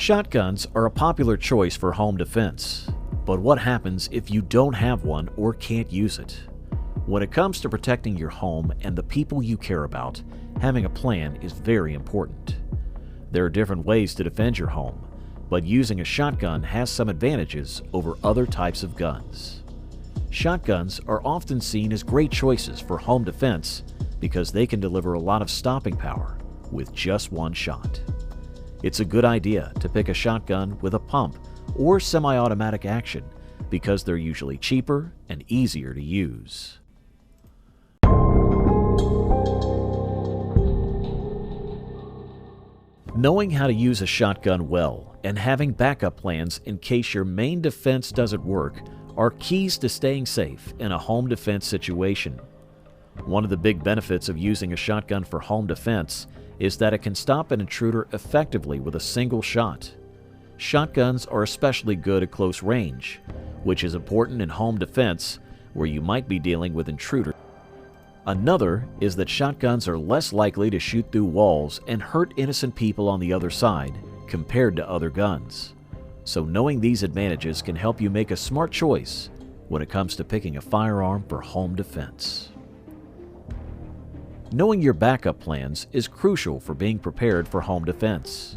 Shotguns are a popular choice for home defense, but what happens if you don't have one or can't use it? When it comes to protecting your home and the people you care about, having a plan is very important. There are different ways to defend your home, but using a shotgun has some advantages over other types of guns. Shotguns are often seen as great choices for home defense because they can deliver a lot of stopping power with just one shot. It's a good idea to pick a shotgun with a pump or semi-automatic action because they're usually cheaper and easier to use. Knowing how to use a shotgun well and having backup plans in case your main defense doesn't work are keys to staying safe in a home defense situation. One of the big benefits of using a shotgun for home defense is that it can stop an intruder effectively with a single shot. Shotguns are especially good at close range, which is important in home defense where you might be dealing with intruders. Another is that shotguns are less likely to shoot through walls and hurt innocent people on the other side compared to other guns. So knowing these advantages can help you make a smart choice when it comes to picking a firearm for home defense. Knowing your backup plans is crucial for being prepared for home defense.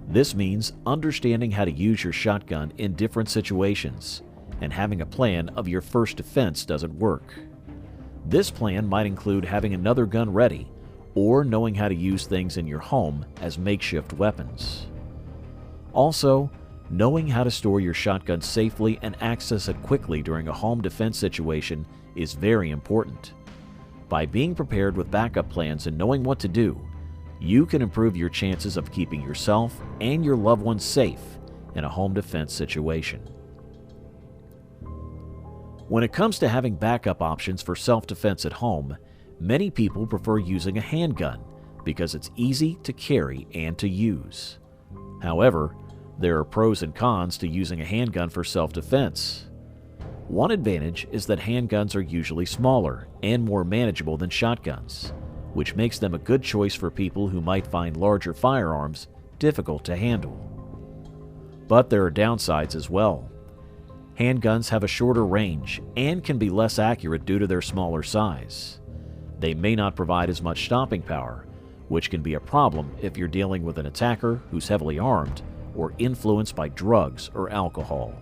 This means understanding how to use your shotgun in different situations and having a plan of your first defense doesn't work. This plan might include having another gun ready or knowing how to use things in your home as makeshift weapons. Also, knowing how to store your shotgun safely and access it quickly during a home defense situation is very important. By being prepared with backup plans and knowing what to do, you can improve your chances of keeping yourself and your loved ones safe in a home defense situation. When it comes to having backup options for self-defense at home, many people prefer using a handgun because it's easy to carry and to use. However, there are pros and cons to using a handgun for self-defense. One advantage is that handguns are usually smaller and more manageable than shotguns, which makes them a good choice for people who might find larger firearms difficult to handle. But there are downsides as well. Handguns have a shorter range and can be less accurate due to their smaller size. They may not provide as much stopping power, which can be a problem if you're dealing with an attacker who's heavily armed or influenced by drugs or alcohol.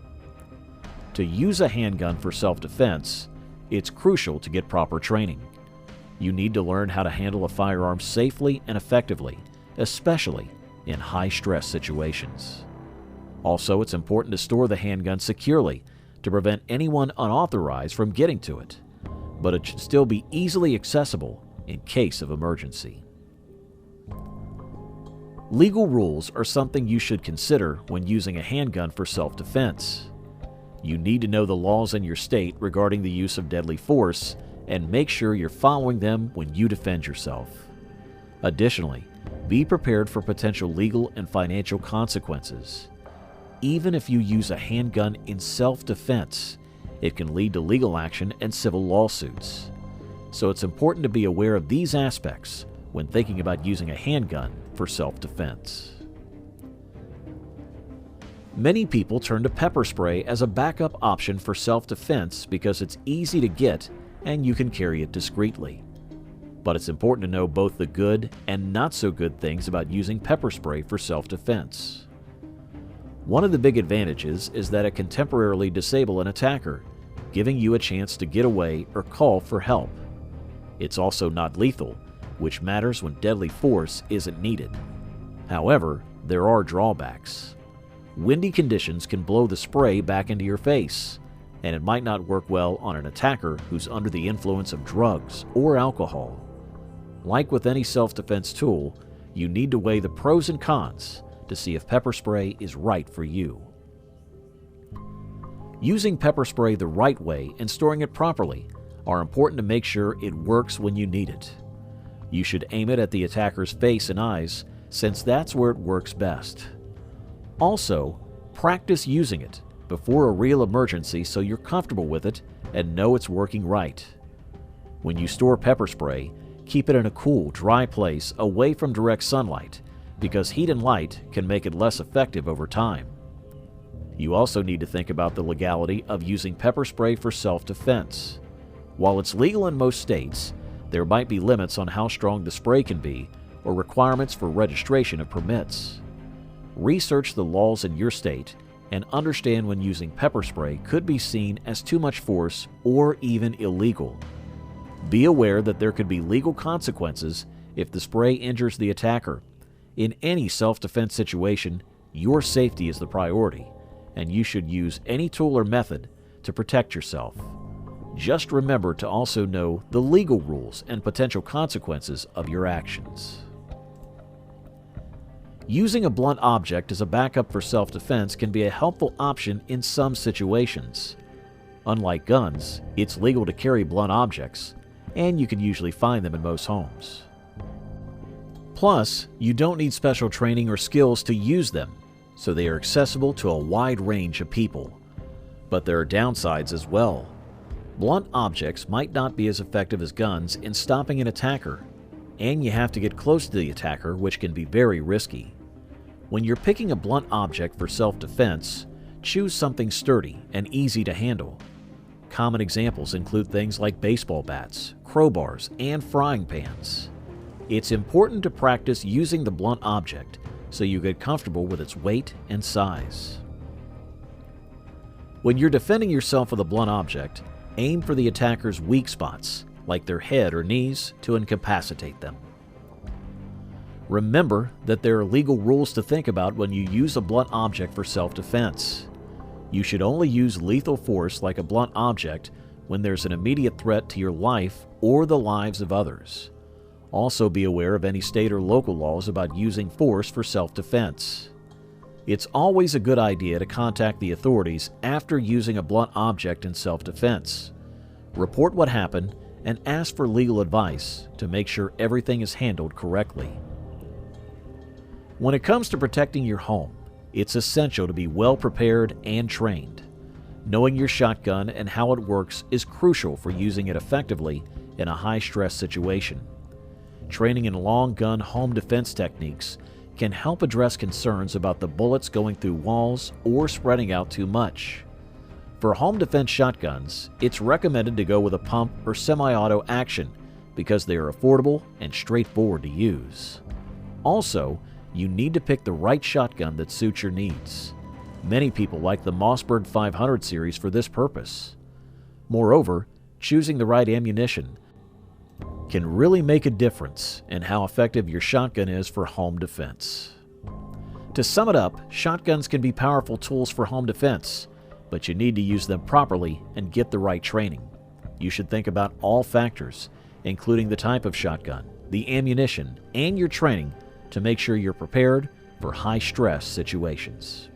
To use a handgun for self-defense, it's crucial to get proper training. You need to learn how to handle a firearm safely and effectively, especially in high-stress situations. Also, it's important to store the handgun securely to prevent anyone unauthorized from getting to it, but it should still be easily accessible in case of emergency. Legal rules are something you should consider when using a handgun for self-defense. You need to know the laws in your state regarding the use of deadly force and make sure you're following them when you defend yourself. Additionally, be prepared for potential legal and financial consequences. Even if you use a handgun in self-defense, it can lead to legal action and civil lawsuits. So it's important to be aware of these aspects when thinking about using a handgun for self-defense. Many people turn to pepper spray as a backup option for self-defense because it's easy to get and you can carry it discreetly. But it's important to know both the good and not so good things about using pepper spray for self-defense. One of the big advantages is that it can temporarily disable an attacker, giving you a chance to get away or call for help. It's also not lethal, which matters when deadly force isn't needed. However, there are drawbacks. Windy conditions can blow the spray back into your face, and it might not work well on an attacker who's under the influence of drugs or alcohol. Like with any self-defense tool, you need to weigh the pros and cons to see if pepper spray is right for you. Using pepper spray the right way and storing it properly are important to make sure it works when you need it. You should aim it at the attacker's face and eyes, since that's where it works best. Also, practice using it before a real emergency so you're comfortable with it and know it's working right. When you store pepper spray, keep it in a cool, dry place away from direct sunlight because heat and light can make it less effective over time. You also need to think about the legality of using pepper spray for self-defense. While it's legal in most states, there might be limits on how strong the spray can be or requirements for registration of permits. Research the laws in your state and understand when using pepper spray could be seen as too much force or even illegal. Be aware that there could be legal consequences if the spray injures the attacker. In any self-defense situation, your safety is the priority, and you should use any tool or method to protect yourself. Just remember to also know the legal rules and potential consequences of your actions. Using a blunt object as a backup for self-defense can be a helpful option in some situations. Unlike guns, it's legal to carry blunt objects, and you can usually find them in most homes. Plus, you don't need special training or skills to use them, so they are accessible to a wide range of people. But there are downsides as well. Blunt objects might not be as effective as guns in stopping an attacker, and you have to get close to the attacker, which can be very risky. When you're picking a blunt object for self-defense, choose something sturdy and easy to handle. Common examples include things like baseball bats, crowbars, and frying pans. It's important to practice using the blunt object so you get comfortable with its weight and size. When you're defending yourself with a blunt object, aim for the attacker's weak spots, like their head or knees, to incapacitate them. Remember that there are legal rules to think about when you use a blunt object for self-defense. You should only use lethal force like a blunt object when there's an immediate threat to your life or the lives of others. Also be aware of any state or local laws about using force for self-defense. It's always a good idea to contact the authorities after using a blunt object in self-defense. Report what happened and ask for legal advice to make sure everything is handled correctly. When it comes to protecting your home, it's essential to be well prepared and trained. Knowing your shotgun and how it works is crucial for using it effectively in a high-stress situation. Training in long gun home defense techniques can help address concerns about the bullets going through walls or spreading out too much. For home defense shotguns, it's recommended to go with a pump or semi-auto action because they are affordable and straightforward to use. Also, you need to pick the right shotgun that suits your needs. Many people like the Mossberg 500 series for this purpose. Moreover, choosing the right ammunition can really make a difference in how effective your shotgun is for home defense. To sum it up, shotguns can be powerful tools for home defense, but you need to use them properly and get the right training. You should think about all factors, including the type of shotgun, the ammunition, and your training to make sure you're prepared for high-stress situations.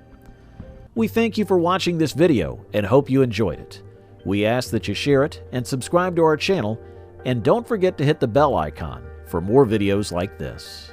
We thank you for watching this video and hope you enjoyed it. We ask that you share it and subscribe to our channel, and don't forget to hit the bell icon for more videos like this.